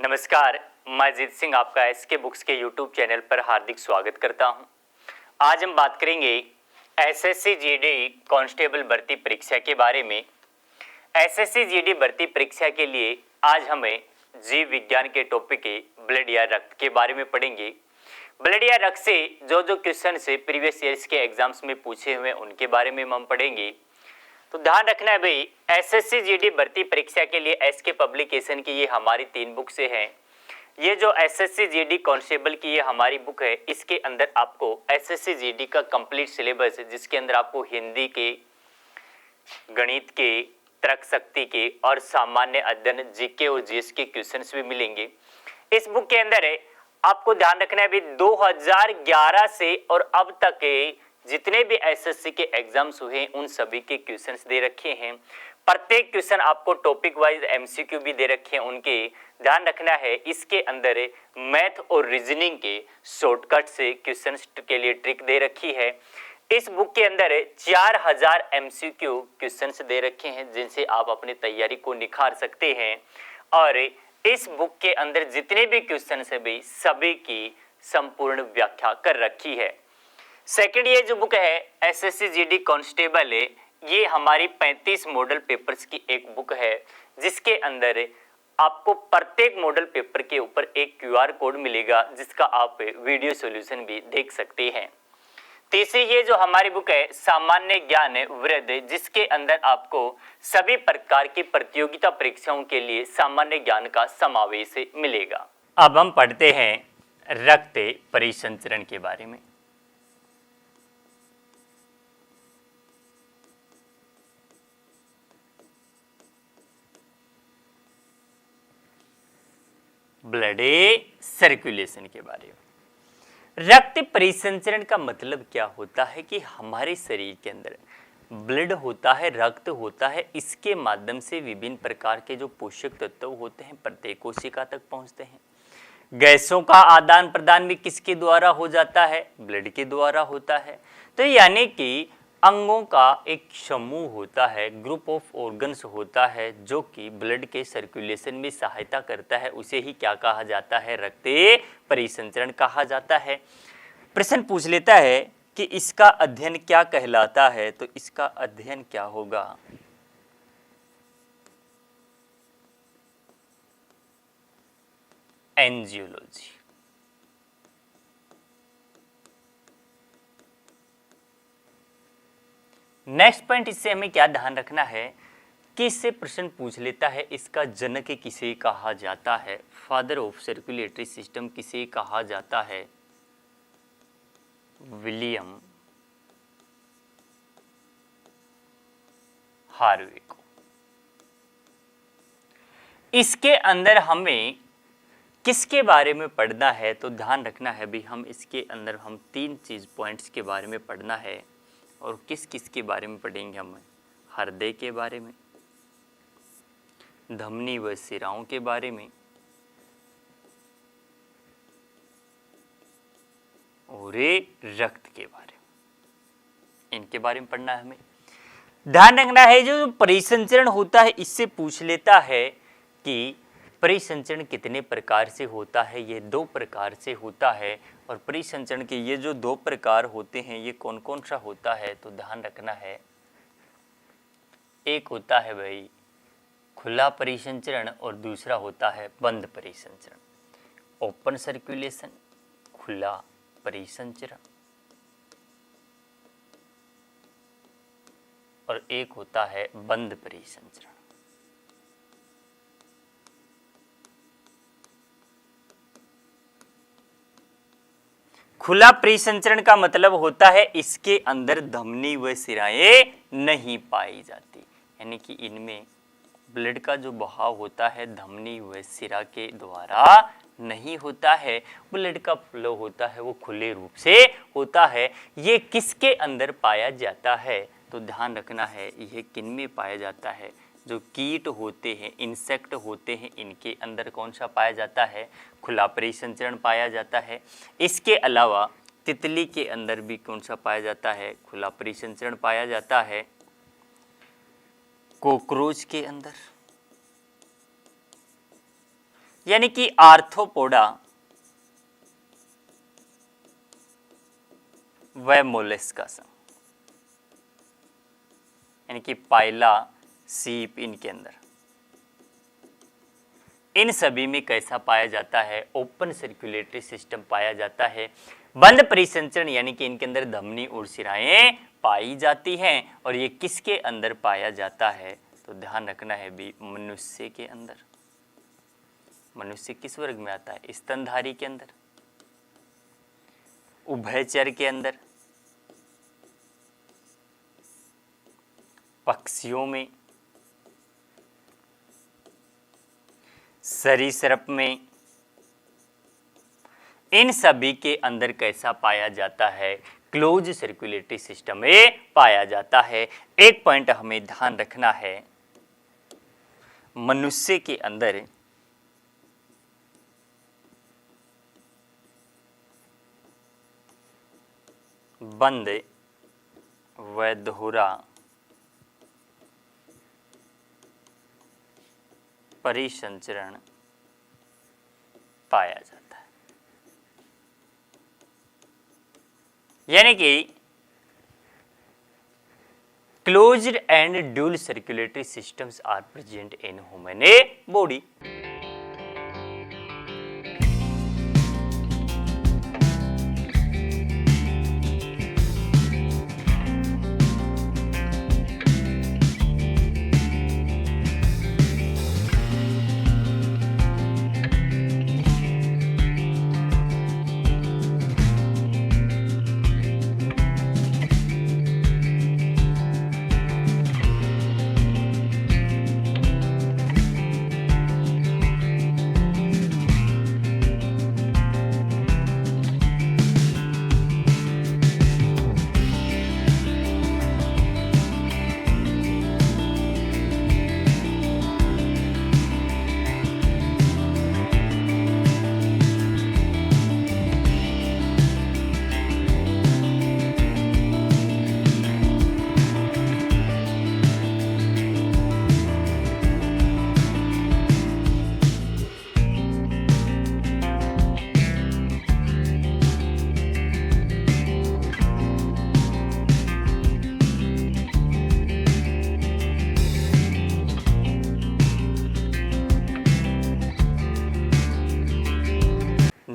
नमस्कार, मैं जीत सिंह आपका एसके बुक्स के यूट्यूब चैनल पर हार्दिक स्वागत करता हूं। आज हम बात करेंगे एसएससी जीडी कांस्टेबल भर्ती परीक्षा के बारे में। एसएससी जीडी भर्ती परीक्षा के लिए आज हमें जीव विज्ञान के टॉपिक के ब्लड या रक्त के बारे में पढ़ेंगे। ब्लड या रक्त से जो क्वेश्चन से प्रीवियस ईयर्स के एग्जाम्स में पूछे हुए उनके बारे में हम पढ़ेंगे। तो ध्यान रखना है भाई, एसएससी जीडी भर्ती परीक्षा के लिए एसके पब्लिकेशन की ये हमारी 3 बुक से हैं। ये जो एसएससी जीडी कांस्टेबल की ये हमारी बुक है, इसके अंदर आपको एसएससी जीडी का कंप्लीट सिलेबस है, जिसके अंदर आपको हिंदी के, गणित के, तर्क शक्ति के और सामान्य अध्ययन जीके और जीएस के क्वेश्चंस भी मिलेंगे। इस बुक के अंदर है आपको ध्यान रखना है भी 2011 से और अब तक के जितने भी एसएससी के एग्जाम्स हुए उन सभी के क्वेश्चंस दे रखे हैं। प्रत्येक क्वेश्चन आपको टॉपिक वाइज एमसीक्यू भी दे रखे हैं उनके। ध्यान रखना है इसके अंदर मैथ और रीजनिंग के शॉर्टकट से क्वेश्चंस के लिए ट्रिक दे रखी है। इस बुक के अंदर 4000 एमसीक्यू क्वेश्चंस दे रखे हैं, जिनसे आप अपनी तैयारी को निखार सकते हैं। और इस बुक के अंदर जितने भी क्वेश्चंस है भाई, सभी की संपूर्ण व्याख्या कर रखी है। सेकंड ये जो बुक है एसएससी जीडी कांस्टेबल है, ये हमारी 35 मॉडल पेपर्स की एक बुक है, जिसके अंदर आपको प्रत्येक मॉडल पेपर के ऊपर एक क्यूआर कोड मिलेगा, जिसका आप वीडियो सॉल्यूशन भी देख सकते हैं। तीसरी ये जो हमारी बुक है सामान्य ज्ञान वृद्ध, जिसके अंदर आपको सभी प्रकार की प्रतियोगिता परीक्षाओं के लिए सामान्य ज्ञान का समावेश मिलेगा। अब हम पढ़ते हैं रक्त परिसंचरण के बारे में। ब्लड सर्कुलेशन के बारे में। रक्त परिसंचरण का मतलब क्या होता है कि हमारे शरीर के अंदर ब्लड होता है, रक्त होता है, इसके माध्यम से विभिन्न प्रकार के जो पोषक तत्व होते हैं प्रत्येक कोशिका तक पहुंचते हैं। गैसों का आदान प्रदान भी किसके द्वारा हो जाता है? ब्लड के द्वारा होता है। तो यानी कि अंगों का एक समूह होता है, ग्रुप ऑफ ऑर्गन्स होता है, जो कि ब्लड के सर्कुलेशन में सहायता करता है। उसे ही क्या कहा जाता है? रक्त परिसंचरण कहा जाता है। प्रश्न पूछ लेता है कि इसका अध्ययन क्या कहलाता है, तो इसका अध्ययन क्या होगा? एंजियोलॉजी। नेक्स्ट पॉइंट, इससे हमें क्या ध्यान रखना है कि इससे प्रश्न पूछ लेता है इसका जनक किसे कहा जाता है? फादर ऑफ सर्कुलेटरी सिस्टम किसे कहा जाता है? विलियम हार्वे को। इसके अंदर हमें किसके बारे में पढ़ना है? तो ध्यान रखना है भी हम इसके अंदर हम 3 चीज पॉइंट्स के बारे में पढ़ना है। और किस किस के बारे में पढ़ेंगे? हम हृदय के बारे में, धमनी व शिराओं के बारे में और रक्त के बारे में। इनके बारे में पढ़ना है हमें। ध्यान रखना है जो परिसंचरण होता है, इससे पूछ लेता है कि परिसंचरण कितने प्रकार से होता है? ये 2 प्रकार से होता है। और परिसंचरण के ये जो 2 प्रकार होते हैं ये कौन कौन सा होता है? तो ध्यान रखना है, एक होता है भाई खुला परिसंचरण और दूसरा होता है बंद परिसंचरण। ओपन सर्कुलेशन, खुला परिसंचरण, और एक होता है बंद परिसंचरण। खुला परिसंचरण का मतलब होता है इसके अंदर धमनी व शिराएं नहीं पाई जाती, यानी कि इनमें ब्लड का जो बहाव होता है धमनी व शिरा के द्वारा नहीं होता है। ब्लड का फ्लो होता है वो खुले रूप से होता है। ये किसके अंदर पाया जाता है? तो ध्यान रखना है यह किन में पाया जाता है? जो कीट होते हैं, इंसेक्ट होते हैं, इनके अंदर कौन सा पाया जाता है? खुला परिसंचरण पाया जाता है। इसके अलावा तितली के अंदर भी कौन सा पाया जाता है? खुला परिसंचरण पाया जाता है। कॉकरोच के अंदर, यानी कि आर्थ्रोपोडा व मोलस्कस, यानी कि पाइला, सीप, इनके अंदर, इन सभी में कैसा पाया जाता है? ओपन सर्कुलेटरी सिस्टम पाया जाता है। बंद परिसंचरण यानी कि इनके अंदर धमनी और शिराएं पाई जाती हैं। और ये किसके अंदर पाया जाता है? तो ध्यान रखना है भी, मनुष्य के अंदर। मनुष्य किस वर्ग में आता है? स्तनधारी के अंदर, उभयचर के अंदर, पक्षियों में, सरीसृप में, इन सभी के अंदर कैसा पाया जाता है? क्लोज सर्कुलेटरी सिस्टम में पाया जाता है। एक पॉइंट हमें ध्यान रखना है, मनुष्य के अंदर बंद व दोहरा परिसंचरण पाया जाता है। यानी कि closed and dual circulatory systems are present in human body.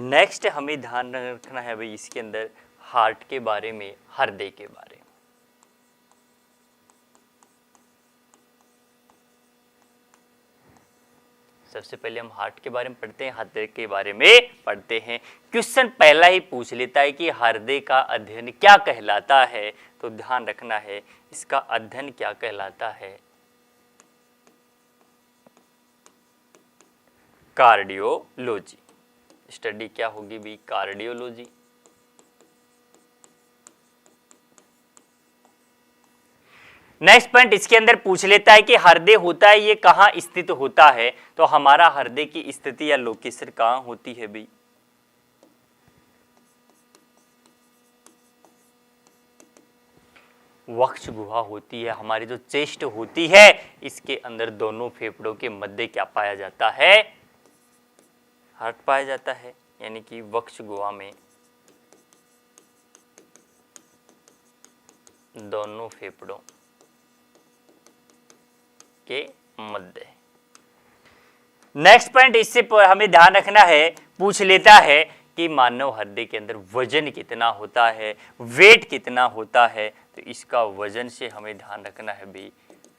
Next हमें ध्यान रखना है भाई, इसके अंदर हार्ट के बारे में, हृदय के बारे में। सबसे पहले हम हार्ट के बारे में पढ़ते हैं, हृदय के बारे में पढ़ते हैं। क्वेश्चन पहला ही पूछ लेता है कि हृदय का अध्ययन क्या कहलाता है? तो ध्यान रखना है, इसका अध्ययन क्या कहलाता है? कार्डियोलॉजी। स्टडी क्या होगी भी? कार्डियोलॉजी। नेक्स्ट पॉइंट इसके अंदर पूछ लेता है कि हृदय होता है ये कहाँ स्थित होता है? तो हमारा हृदय की स्थिति या लोकेशन कहाँ होती है भी? वक्ष गुहा होती है। हमारी जो चेस्ट होती है, इसके अंदर दोनों फेफड़ों के मध्य क्या पाया जाता है? हार्ट पाया जाता है। यानी कि वक्ष गुहा में दोनों फेफड़ों के मध्य। नेक्स्ट पॉइंट इससे हमें ध्यान रखना है, पूछ लेता है कि मानव हृदय के अंदर वजन कितना होता है, वेट कितना होता है? तो इसका वजन से हमें ध्यान रखना है भी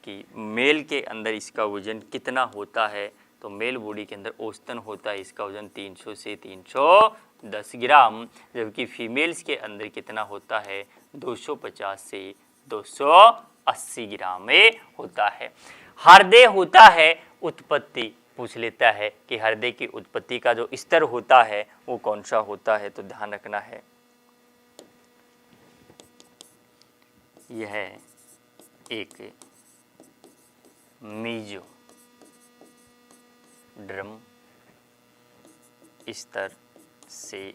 कि मेल के अंदर इसका वजन कितना होता है? तो मेल बॉडी के अंदर औसतन होता है इसका वजन 300 से 310 ग्राम, जबकि फीमेल्स के अंदर कितना होता है? 250 से 280 ग्राम में होता है। हृदय होता है उत्पत्ति, पूछ लेता है कि हृदय की उत्पत्ति का जो स्तर होता है वो कौन सा होता है? तो ध्यान रखना है, यह एक मीजो ड्रम स्तर से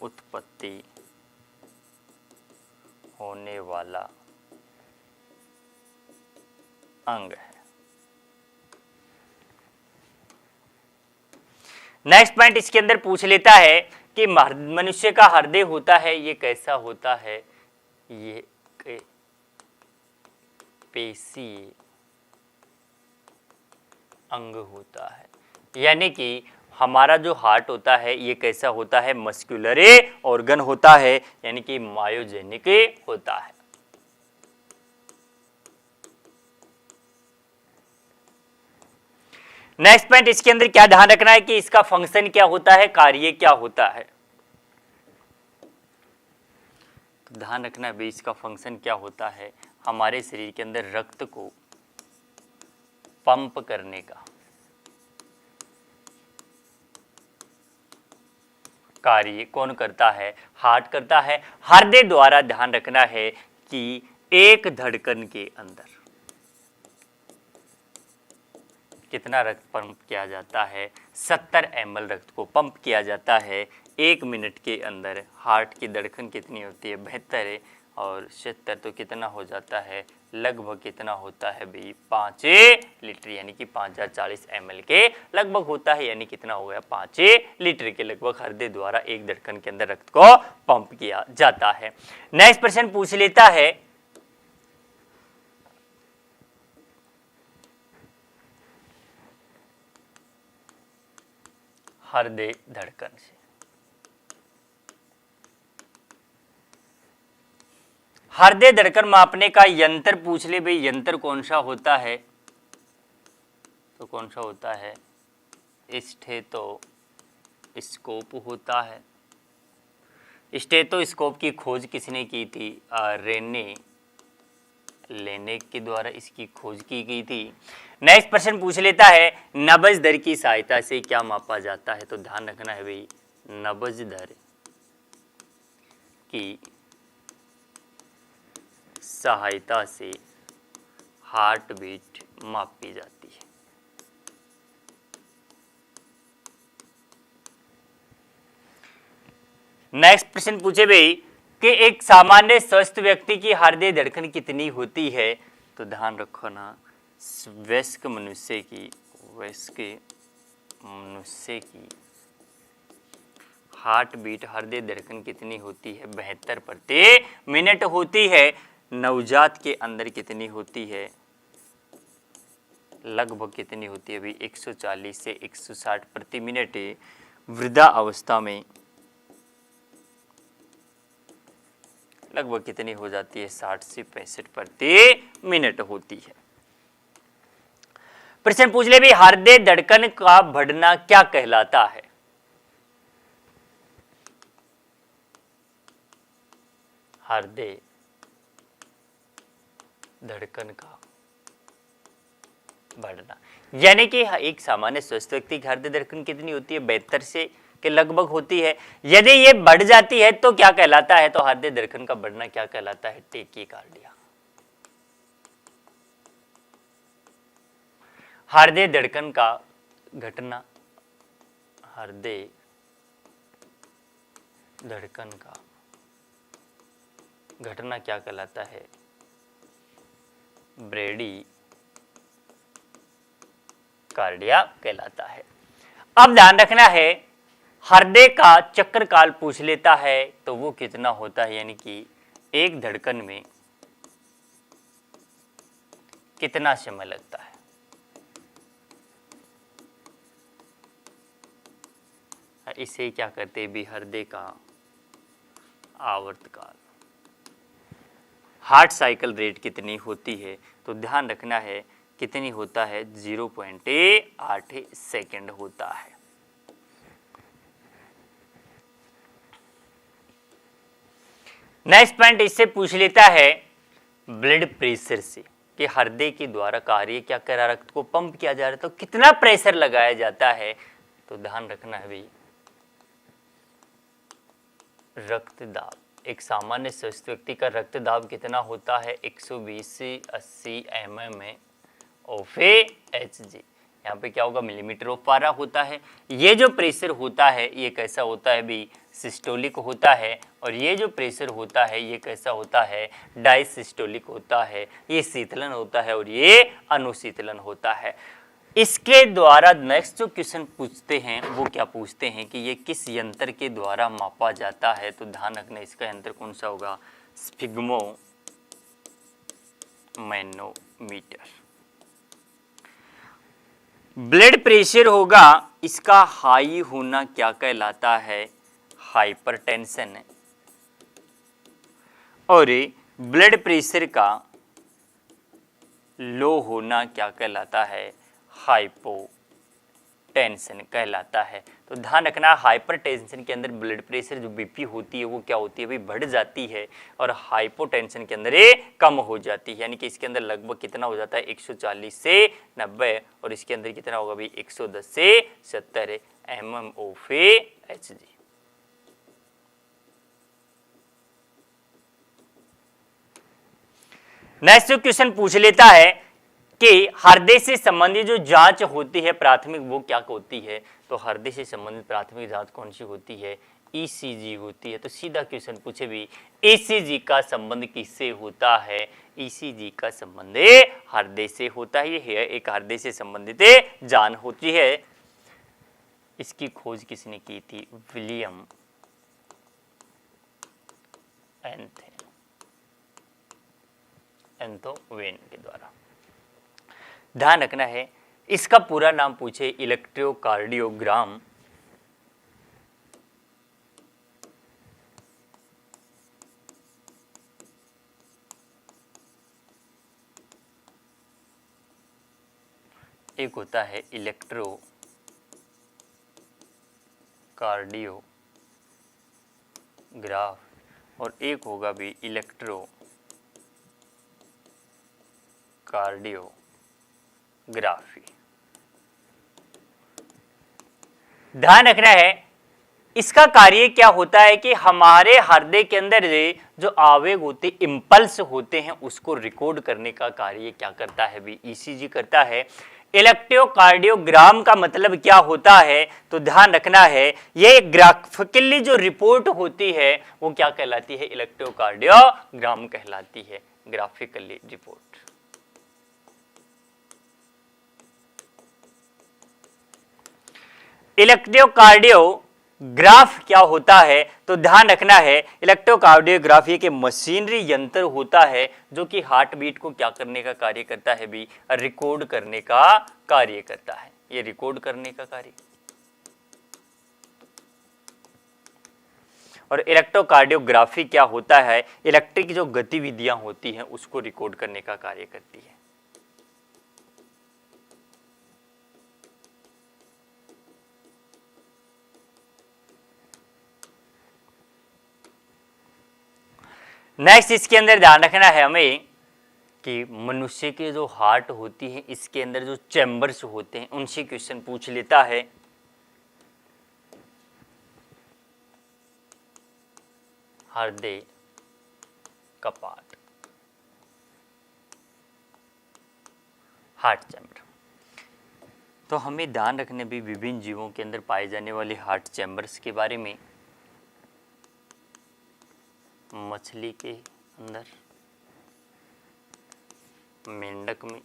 उत्पत्ति होने वाला अंग है। नेक्स्ट पॉइंट इसके अंदर पूछ लेता है कि मनुष्य का हृदय होता है ये कैसा होता है, ये पेशीय अंग होता है, यानी कि हमारा जो हार्ट होता है ये कैसा होता है, मस्कुलर ऑर्गन होता है, यानी कि मायोजेनिक होता है। नेक्स्ट पॉइंट इसके अंदर क्या ध्यान रखना है कि इसका फंक्शन क्या होता है, कार्य क्या होता है। तो ध्यान रखना है भाई इसका फंक्शन क्या होता है, हमारे शरीर के अंदर रक्त को पंप करने का कार्य कौन करता है, हार्ट करता है। हृदय द्वारा ध्यान रखना है कि एक धड़कन के अंदर कितना रक्त पंप किया जाता है, 70 ml रक्त को पंप किया जाता है 1 मिनट के अंदर। हार्ट की धड़कन कितनी होती है, 72, और 76 तो कितना हो जाता है, लगभग कितना होता है भाई 5 लीटर, यानी कि 5040 ml के लगभग होता है, यानी कितना हो गया 5 लीटर के लगभग हृदय द्वारा एक धड़कन के अंदर रक्त को पंप किया जाता है। नेक्स्ट प्रश्न पूछ लेता है, हृदय धड़कन से हृदय धड़कन मापने का यंत्र पूछ ले भाई, यंत्र कौन सा होता है, तो कौन सा होता है, स्टेथोस्कोप होता है। स्टेथोस्कोप की खोज किसने की थी, रेने लेनेक के द्वारा इसकी खोज की गई थी। नेक्स्ट प्रश्न पूछ लेता है, नब्ज दर की सहायता से क्या मापा जाता है, तो ध्यान रखना है भाई नब्ज दर की सहायता से हार्ट बीट मापी जाती है। नेक्स्ट प्रश्न पूछे भाई कि एक सामान्य स्वस्थ व्यक्ति की हृदय धड़कन कितनी होती है, तो ध्यान रखो ना वयस्क मनुष्य की हार्ट बीट हृदय धड़कन कितनी होती है, 72 प्रति मिनट होती है। नवजात के अंदर कितनी होती है, लगभग कितनी होती है भाई 140 से 160 प्रति मिनट। वृद्धा अवस्था में लगभग कितनी हो जाती है, 60 से 65 प्रति मिनट होती है। प्रश्न पूछ ले भी हृदय धड़कन का बढ़ना क्या कहलाता है, हृदय धड़कन का बढ़ना, यानी कि एक सामान्य स्वस्थ व्यक्ति की हृदय धड़कन कितनी होती है, 72 से के लगभग होती है। यदि ये बढ़ जाती है तो क्या कहलाता है, तो हृदय धड़कन का बढ़ना क्या कहलाता है, टेकीकार्डिया। हृदय धड़कन का घटना, हृदय धड़कन का घटना क्या कहलाता है, ब्रेडी कार्डिया कहलाता है। अब ध्यान रखना है हृदय का चक्र काल पूछ लेता है, तो वो कितना होता है, यानी कि एक धड़कन में कितना समय लगता है। इसे क्या कहते हैं भी, हृदय का आवर्तकाल, हार्ट साइकिल रेट कितनी होती है, तो ध्यान रखना है कितनी होता है, 0.8 सेकेंड होता है। नेक्स्ट पॉइंट इससे पूछ लेता है ब्लड प्रेशर से कि हृदय के द्वारा कार्य क्या कर रहा, रक्त को पंप किया जा रहा है, तो कितना प्रेशर लगाया जाता है, तो ध्यान रखना है भाई रक्त दाब, एक सामान्य स्वस्थ व्यक्ति का रक्त दाब कितना होता है, 120 से 80 mmHg। यहाँ पे क्या होगा, मिलीमीटर ऑफ पारा होता है। ये जो प्रेशर होता है ये कैसा होता है भी, सिस्टोलिक होता है, और ये जो प्रेशर होता है ये कैसा होता है, डायसिस्टोलिक होता है। ये शीतलन होता है और ये अनुशीतलन होता है। इसके द्वारा नेक्स्ट जो क्वेश्चन पूछते हैं वो क्या पूछते हैं कि ये किस यंत्र के द्वारा मापा जाता है। तो ध्यान रखना इसका यंत्र कौन सा होगा, स्फिग्मोमैनोमीटर। ब्लड प्रेशर होगा, इसका हाई होना क्या कहलाता है, हाइपरटेंशन है। और ब्लड प्रेशर का लो होना क्या कहलाता है, हाइपोटेंशन कहलाता है। तो ध्यान रखना हाइपरटेंशन के अंदर ब्लड प्रेशर जो बीपी होती है वो क्या होती है भाई, बढ़ जाती है, और हाइपोटेंशन के अंदर ये कम हो जाती है। यानी कि इसके अंदर लगभग कितना हो जाता है 140 से 90, और इसके अंदर कितना होगा भाई 110 से 70 mmOF/Hg। नेक्स्ट क्वेश्चन पूछ लेता है कि हृदय से संबंधित जो जांच होती है प्राथमिक वो क्या होती है। तो हृदय से संबंधित प्राथमिक जांच कौन सी होती है, ईसीजी होती है। तो सीधा क्वेश्चन पूछे भी ईसीजी का संबंध किससे होता है, ईसीजी का संबंध हृदय से होता है। ये एक हृदय से संबंधित जांच होती है। इसकी खोज किसने की थी, विलियम एंथोवेन के द्वारा। ध्यान रखना है इसका पूरा नाम पूछे इलेक्ट्रोकार्डियोग्राम। एक होता है इलेक्ट्रोकार्डियोग्राफ और एक होगा भी इलेक्ट्रोकार्डियोग्राफी। ध्यान रखना है इसका कार्य क्या होता है कि हमारे हृदय के अंदर जो आवेग होते, इंपल्स होते हैं, उसको रिकॉर्ड करने का कार्य क्या करता है भी ईसीजी करता है। इलेक्ट्रोकार्डियोग्राम का मतलब क्या होता है, तो ध्यान रखना है ये ग्राफिकली जो रिपोर्ट होती है वो क्या कहलाती है, इलेक्ट्रोकार्डियोग्राम कहलाती है, ग्राफिकली रिपोर्ट। इलेक्ट्रोकार्डियोग्राफ क्या होता है, तो ध्यान रखना है इलेक्ट्रोकार्डियोग्राफी के मशीनरी यंत्र होता है जो कि हार्ट बीट को क्या करने का कार्य करता है भी, रिकॉर्ड करने का कार्य करता है। ये रिकॉर्ड करने का कार्य। और इलेक्ट्रोकार्डियोग्राफी क्या होता है, इलेक्ट्रिक जो गतिविधियां होती हैं उसको रिकॉर्ड करने का कार्य करती है। नेक्स्ट इसके अंदर ध्यान रखना है हमें कि मनुष्य के जो हार्ट होती है इसके अंदर जो चैम्बर्स होते हैं उनसे क्वेश्चन पूछ लेता है। हृदय कपाट, हार्ट चैम्बर। तो हमें ध्यान रखने भी विभिन्न जीवों के अंदर पाए जाने वाले हार्ट चैम्बर्स के बारे में। मछली के अंदर, मेंढक में,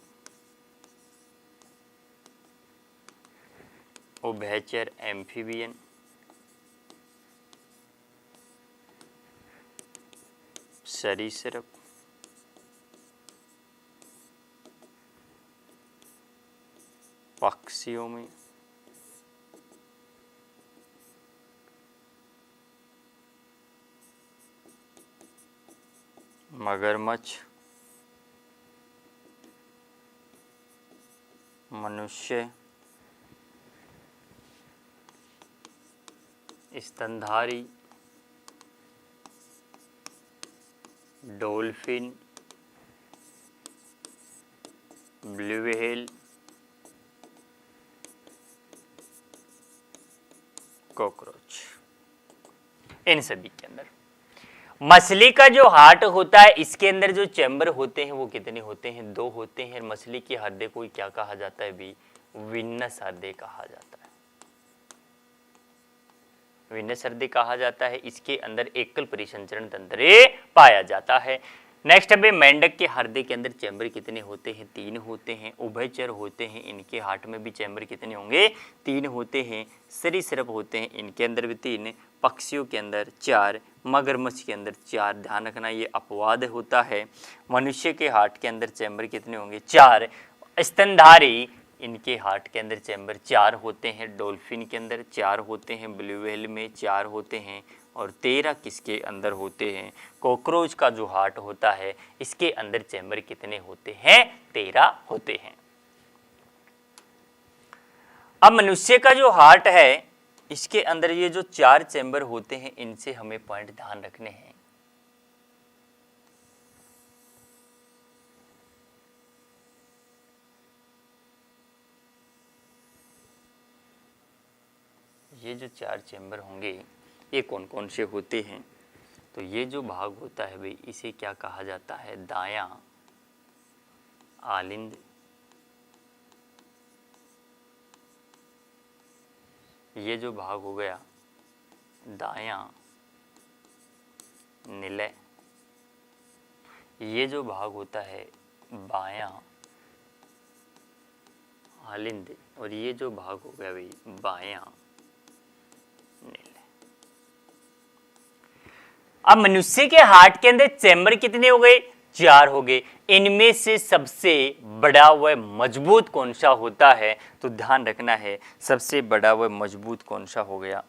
उभयचर एम्फीबियन, सरीसृप, पक्षियों में, मगरमच्छ, मनुष्य, स्तनधारी, डॉल्फिन, ब्लू व्हेल, कॉकरोच। इन सभी के अंदर मछली का जो हार्ट होता है इसके अंदर जो चैम्बर होते हैं वो कितने होते हैं, 2 होते हैं। मछली के हृदय को क्या कहा जाता है भी, विनस हृदय कहा जाता है, विनस हृदय कहा जाता है। इसके अंदर एकल परिसंचरण तंत्र पाया जाता है। नेक्स्ट है मेंढक के हृदय के अंदर चैम्बर कितने होते हैं? 3 होते हैं। उभयचर होते हैं, इनके हार्ट में भी चैम्बर कितने होंगे? 3 होते हैं। सरीसृप होते हैं, इनके अंदर भी 3। पक्षियों के अंदर 4, मगरमच्छ के अंदर 4। ध्यान रखना ये अपवाद होता है। मनुष्य के हार्ट के अंदर चैम्बर कितने होंगे? 4। स्तनधारी, इनके हार्ट के अंदर चैम्बर 4 होते हैं। डॉल्फिन के अंदर 4 होते हैं, ब्लू व्हेल में 4 होते हैं, और 13 किसके अंदर होते हैं? कॉकरोच का जो हार्ट होता है इसके अंदर चैम्बर कितने होते हैं? 13 होते हैं। अब मनुष्य का जो हार्ट है इसके अंदर ये जो 4 चैम्बर होते हैं, इनसे हमें पॉइंट ध्यान रखने हैं। ये जो 4 चैम्बर होंगे ये कौन कौन से होते हैं? तो ये जो भाग होता है भाई, इसे क्या कहा जाता है? दायां आलिंद, ये जो भाग हो गया दायां निलय, ये जो भाग होता है बायां आलिंद, और ये जो भाग हो गया भाई बायां निलय। अब मनुष्य के हार्ट के अंदर चैम्बर कितने हो गए? 4 हो गए। इनमें से सबसे बड़ा व मजबूत कौन सा होता है? तो ध्यान रखना है सबसे बड़ा व मजबूत कौन सा हो गया?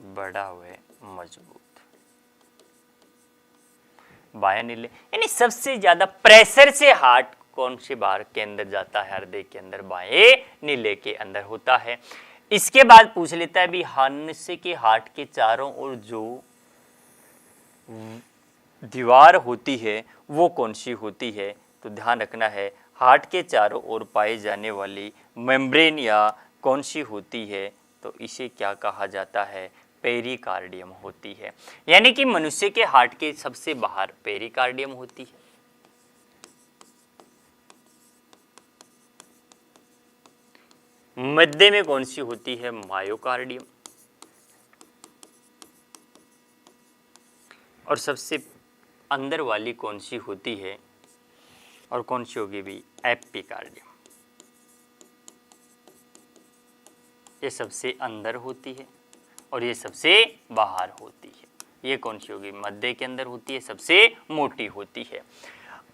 बड़ा व मजबूत बायां नीले, यानी सबसे ज्यादा प्रेशर से हार्ट कौन से बार के अंदर जाता है? हृदय के अंदर बाएं नीले के अंदर होता है। इसके बाद पूछ लेता है भी मनुष्य के हार्ट के चारों ओर जो दीवार होती है वो कौन सी होती है? तो ध्यान रखना है हार्ट के चारों ओर पाई जाने वाली मेम्ब्रेन या कौन सी होती है? तो इसे क्या कहा जाता है? पेरिकार्डियम होती है। यानी कि मनुष्य के हार्ट के सबसे बाहर पेरिकार्डियम होती है। मध्य में कौन सी होती है? मायोकार्डियम। और सबसे अंदर वाली कौन सी होती है? और कौन सी होगी भी? एपिकार्डियम। ये सबसे अंदर होती है और ये सबसे बाहर होती है। ये कौन सी होगी? मध्य के अंदर होती है, सबसे मोटी होती है।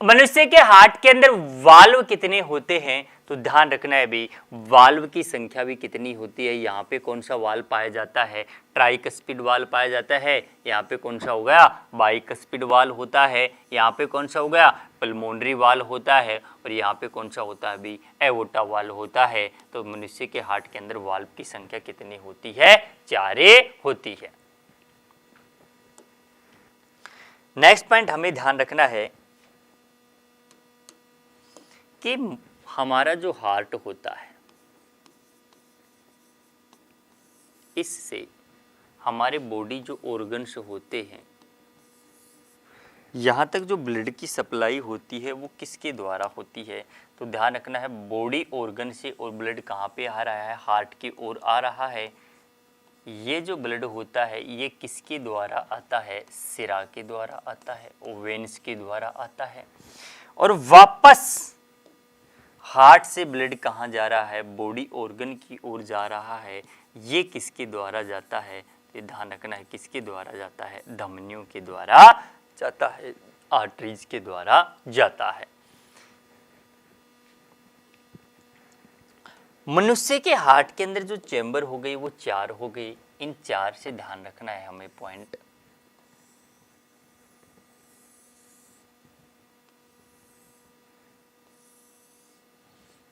मनुष्य के हार्ट के अंदर वाल्व कितने होते हैं? तो ध्यान रखना है भी वाल्व की संख्या भी कितनी होती है। यहाँ पे कौन सा वाल्व पाया जाता है? ट्राइकस्पिड वाल्व पाया जाता है। यहाँ पे कौन सा हो गया? बाइकस्पिड वाल्व होता है। यहाँ पे कौन सा हो गया? पल्मोनरी वाल्व होता है। और यहाँ पे कौन सा होता है भी? एवोटा वाल्व होता है। तो मनुष्य के हार्ट के अंदर वाल्व की संख्या कितनी होती है? 4 होती है। नेक्स्ट पॉइंट हमें ध्यान रखना है कि हमारा जो हार्ट होता है इससे हमारे बॉडी जो ऑर्गन्स होते हैं, यहाँ तक जो ब्लड की सप्लाई होती है वो किसके द्वारा होती है? तो ध्यान रखना है बॉडी ऑर्गन से और ब्लड कहाँ पे आ रहा है? हार्ट की ओर आ रहा है। ये जो ब्लड होता है ये किसके द्वारा आता है? सिरा के द्वारा आता है, वेन्स के द्वारा आता है। और वापस हार्ट से ब्लड कहाँ जा रहा है? बॉडी ऑर्गन की ओर जा रहा है। ये किसके द्वारा जाता है? ये ध्यान रखना है किसके द्वारा जाता है? धमनियों के द्वारा जाता है, आर्टरीज के द्वारा जाता है। मनुष्य के हार्ट के अंदर जो चैम्बर हो गई वो 4 हो गई। इन 4 से ध्यान रखना है हमें पॉइंट।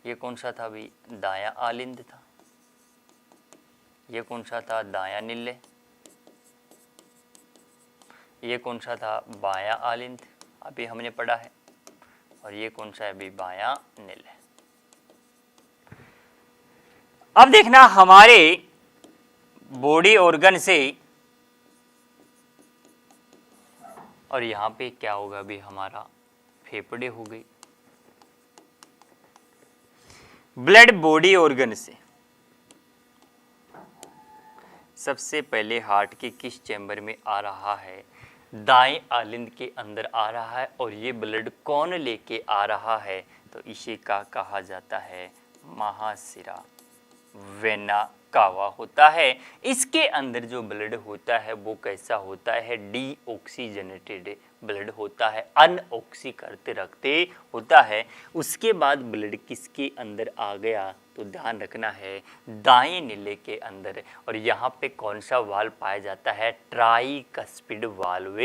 ये कौन सा था भी? दायां आलिंद था। ये कौन सा था? दायां निल्ले। ये कौन सा था? बायां आलिंद, अभी हमने पढ़ा है। और ये कौन सा है भी? बायां निल्ले। अब देखना हमारे बॉडी ऑर्गन से, और यहां पे क्या होगा भी? हमारा फेफड़े हो गई। ब्लड बॉडी ऑर्गन से सबसे पहले हार्ट के किस चैम्बर में आ रहा है? दाएं आलिंद के अंदर आ रहा है और ये ब्लड कौन लेके आ रहा है, तो इसे का कहा जाता है महाशिरा, वेना कावा होता है। इसके अंदर जो ब्लड होता है वो कैसा होता है, डीऑक्सीजनेटेड ब्लड होता है, अनऑक्सीकृत रक्त होता है। उसके बाद ब्लड किसके अंदर आ गया, तो ध्यान रखना है दाएं नीले के अंदर, और यहाँ पे कौन सा वाल्व पाया जाता है, ट्राइकस्पिड वाल्व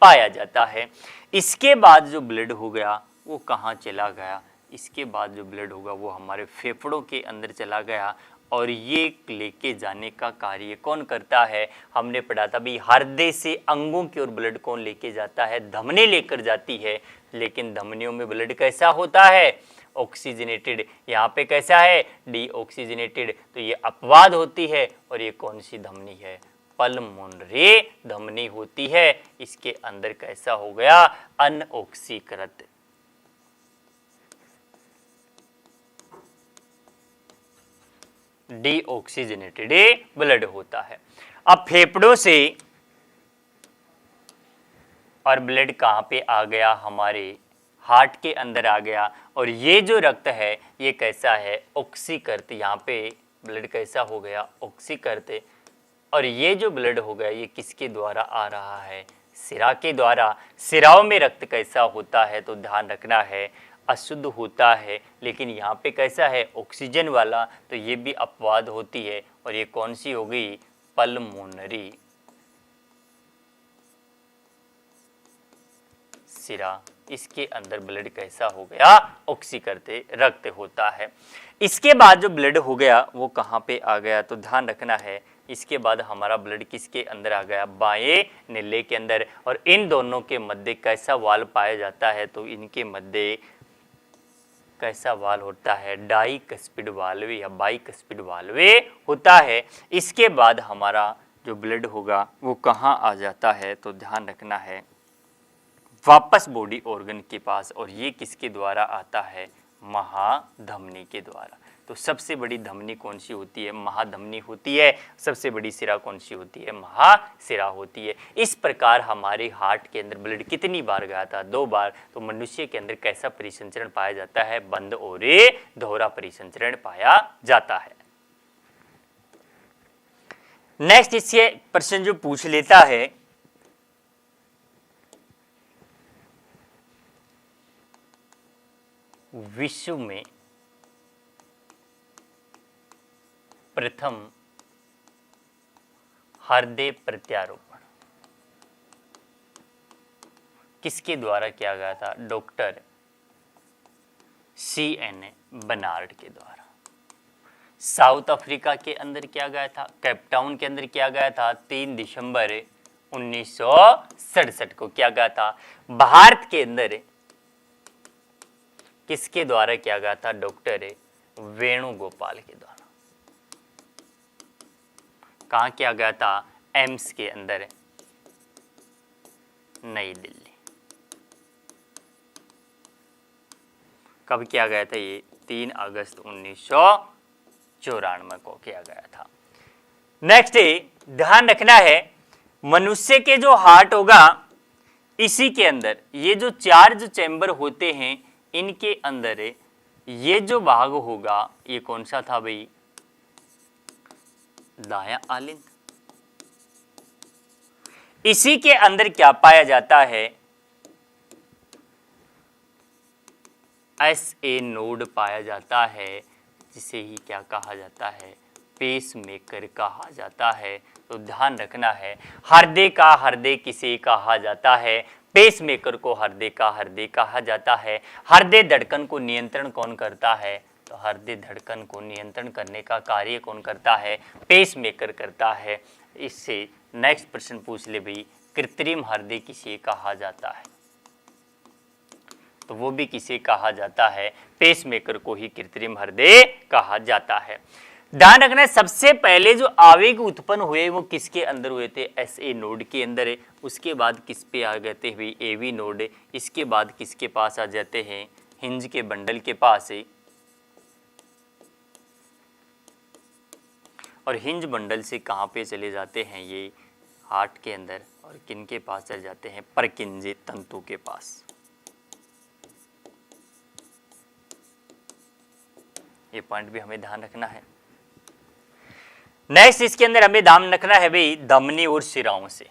पाया जाता है। इसके बाद जो ब्लड हो गया वो कहाँ चला गया, इसके बाद जो ब्लड होगा वो हमारे फेफड़ों के अंदर चला गया, और ये लेके जाने का कार्य कौन करता है, हमने पढ़ा था भाई हृदय से अंगों की ओर ब्लड कौन लेके जाता है, धमनी लेकर जाती है। लेकिन धमनियों में ब्लड कैसा होता है, ऑक्सीजनेटेड, यहाँ पे कैसा है, डीऑक्सीजनेटेड। तो ये अपवाद होती है, और ये कौन सी धमनी है, पल्मोनरी धमनी होती है। इसके अंदर कैसा हो गया, अनऑक्सीकृत, डीऑक्सीजनेटेड ब्लड होता है। अब फेफड़ों से और ब्लड कहाँ पे आ गया, हमारे हार्ट के अंदर आ गया, और ये जो रक्त है ये कैसा है, ऑक्सीकृत, यहाँ पे ब्लड कैसा हो गया, ऑक्सीकृत। और ये जो ब्लड हो गया ये किसके द्वारा आ रहा है, सिरा के द्वारा। सिराओं में रक्त कैसा होता है, तो ध्यान रखना है अशुद्ध होता है, लेकिन यहाँ पे कैसा है, ऑक्सीजन वाला, तो ये भी अपवाद होती है, और ये कौन सी हो गई, पल्मोनरी सिरा। इसके अंदर ब्लड कैसा हो गया, ऑक्सीकृत रक्त होता है। इसके बाद जो ब्लड हो गया वो कहाँ पे आ गया, तो ध्यान रखना है इसके बाद हमारा ब्लड किसके अंदर आ गया, बाएं नीले के अंदर, और इन दोनों के मध्य कैसा वाल्व पाया जाता है, तो इनके मध्य कैसा वाल्व होता है, डाइकस्पिड वाल्व या बाइकस्पिड वाल्व होता है। इसके बाद हमारा जो ब्लड होगा वो कहाँ आ जाता है, तो ध्यान रखना है वापस बॉडी ऑर्गन के पास, और ये किसके द्वारा आता है, महाधमनी के द्वारा। तो सबसे बड़ी धमनी कौन सी होती है, महाधमनी होती है। सबसे बड़ी सिरा कौन सी होती है, महासिरा होती है। इस प्रकार हमारे हार्ट के अंदर ब्लड कितनी बार गया था, 2 बार। तो मनुष्य के अंदर कैसा परिसंचरण पाया जाता है, बंद और दोहरा परिसंचरण पाया जाता है। नेक्स्ट इससे प्रश्न जो पूछ लेता है, विश्व में प्रथम हृदय प्रत्यारोपण किसके द्वारा किया गया था, डॉक्टर CN बनार्ड के द्वारा। साउथ अफ्रीका के अंदर किया गया था, केपटाउन के अंदर किया गया था, 3 दिसंबर 1967 को किया गया था। भारत के अंदर किसके द्वारा किया गया था, डॉक्टर वेणुगोपाल के द्वारा। कहाँ किया गया था, एम्स के अंदर, नई दिल्ली। कब किया गया था ये, 3 अगस्त 1994 को किया गया था। नेक्स्ट ध्यान रखना है, मनुष्य के जो हार्ट होगा इसी के अंदर ये जो 4 जो चैम्बर होते हैं, इनके अंदर ये जो भाग होगा ये कौन सा था भाई, दायां आलिंद। इसी के अंदर क्या पाया जाता है, SA नोड पाया जाता है, जिसे ही क्या कहा जाता है, पेसमेकर कहा जाता है। तो ध्यान रखना है, हृदय का हृदय किसे कहा जाता है, पेसमेकर को हृदय का हृदय कहा जाता है। हृदय धड़कन को नियंत्रण कौन करता है, तो हृदय धड़कन को नियंत्रण करने का कार्य कौन करता है, पेसमेकर करता है। इससे नेक्स्ट प्रश्न पूछ ले भाई, कृत्रिम हृदय किसे कहा जाता है, तो वो भी किसे कहा जाता है, पेसमेकर को ही कृत्रिम हृदय कहा जाता है। ध्यान रखना है, सबसे पहले जो आवेग उत्पन्न हुए वो किसके अंदर हुए थे, SA नोड के अंदर है। उसके बाद किस पे आ गए थे भाई, AV नोड है। इसके बाद किसके पास आ जाते हैं, हिंज के बंडल के पास है, और हिंज बंडल से कहाँ पे चले जाते हैं, ये हार्ट के अंदर, और किन के पास चले जाते हैं? परकिंजे तंतु के पास। ये पॉइंट भी हमें ध्यान रखना है। नेक्स्ट इसके अंदर हमें ध्यान रखना है भाई धमनी और शिराओं से।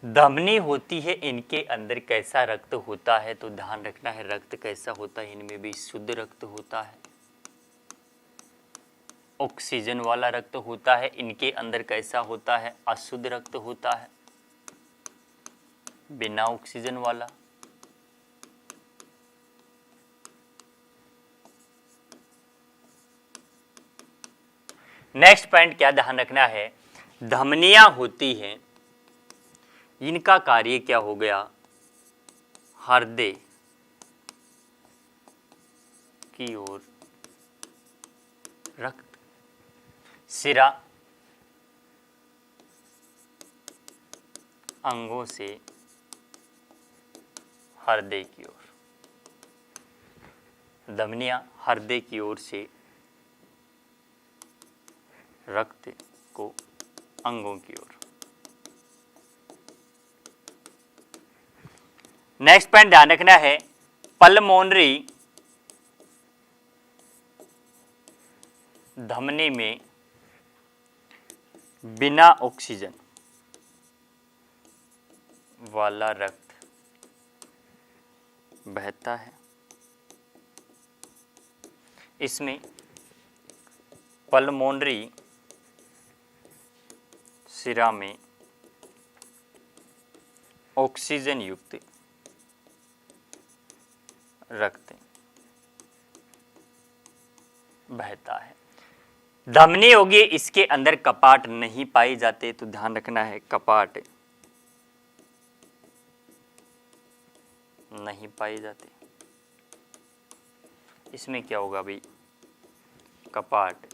धमनी होती है, इनके अंदर कैसा रक्त होता है? तो ध्यान रखना है रक्त कैसा होता है, इनमें भी शुद्ध रक्त होता है, ऑक्सीजन वाला रक्त होता है। इनके अंदर कैसा होता है? अशुद्ध रक्त होता है, बिना ऑक्सीजन वाला। नेक्स्ट पॉइंट क्या ध्यान रखना है? धमनियां होती हैं, इनका कार्य क्या हो गया? हृदय की ओर रक्त, शिरा अंगों से हृदय की ओर, धमनियां हृदय की ओर से रक्त को अंगों की ओर। नेक्स्ट पॉइंट ध्यान रखना है पल्मोनरी, धमनी में बिना ऑक्सीजन वाला रक्त बहता है। इसमें पल्मोनरी शिरा में ऑक्सीजन युक्त रक्त बहता है। धमनी होगी, इसके अंदर कपाट नहीं पाए जाते, तो ध्यान रखना है कपाट नहीं पाए जाते। इसमें क्या होगा भाई? कपाट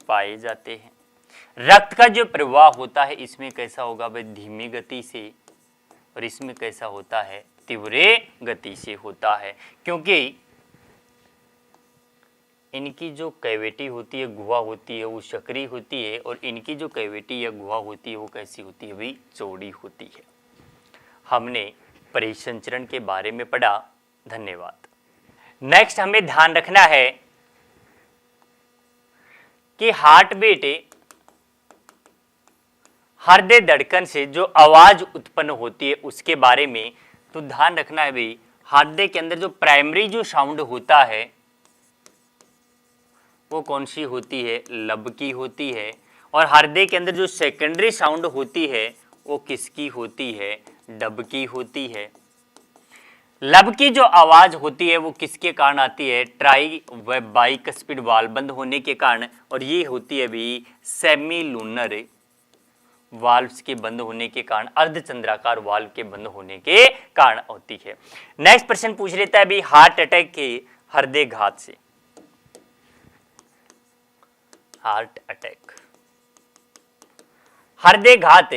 पाए जाते हैं। रक्त का जो प्रवाह होता है इसमें कैसा होगा भाई? धीमी गति से, और इसमें कैसा होता है? तीव्र गति से होता है, क्योंकि इनकी जो कैविटी होती है, गुहा होती है, वो सकरी होती है, और इनकी जो कैविटी या गुहा होती है वो कैसी होती है भाई? चौड़ी होती है। हमने परिसंचरण के बारे में पढ़ा। धन्यवाद। नेक्स्ट हमें ध्यान रखना है कि हार्ट बीट, हृदय धड़कन से जो आवाज उत्पन्न होती है उसके बारे में। तो ध्यान रखना है भाई हृदय के अंदर जो प्राइमरी जो साउंड होता है वो कौन सी होती है? लब की होती है। और हृदय के अंदर जो सेकेंडरी साउंड होती है वो किसकी होती है? डब की होती है। लब की जो आवाज होती है वो किसके कारण आती है? ट्राई व बाइकस्पिड वाल्व बंद होने के कारण, और ये होती है भी सेमी लूनर वाल्व्स के बंद होने के कारण, अर्धचंद्राकार वाल्व के बंद होने के कारण होती है। नेक्स्ट प्रश्न पूछ लेता है भी हार्ट अटैक के हृदय घात से। हार्ट अटैक, हृदय घात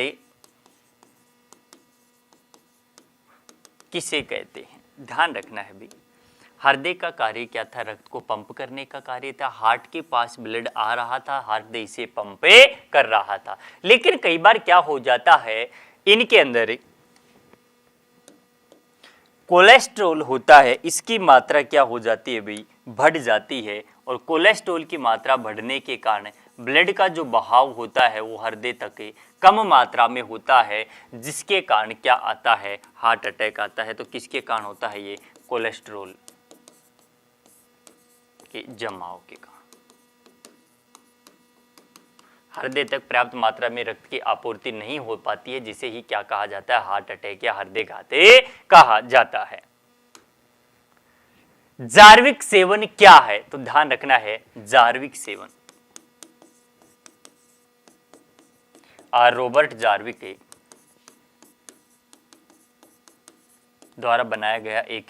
किसे कहते हैं? ध्यान रखना है भी हृदय का कार्य क्या था? रक्त को पंप करने का कार्य था। हार्ट के पास ब्लड आ रहा था, हृदय से पंप कर रहा था। लेकिन कई बार क्या हो जाता है, इनके अंदर कोलेस्ट्रॉल होता है, इसकी मात्रा क्या हो जाती है भाई? बढ़ जाती है। और कोलेस्ट्रॉल की मात्रा बढ़ने के कारण ब्लड का जो बहाव होता है वो हृदय तक कम मात्रा में होता है, जिसके कारण क्या आता है? हार्ट अटैक आता है। तो किसके कारण होता है ये? कोलेस्ट्रॉल के जमाव के कारण। हृदय तक पर्याप्त मात्रा में रक्त की आपूर्ति नहीं हो पाती है, जिसे ही क्या कहा जाता है? हार्ट अटैक या हृदय घात कहा जाता है। जार्विक सेवन क्या है? तो ध्यान रखना है जार्विक सेवन रॉबर्ट जार्विक द्वारा बनाया गया एक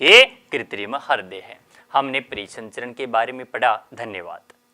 कृत्रिम हृदय है। हमने परिसंचरण के बारे में पढ़ा। धन्यवाद।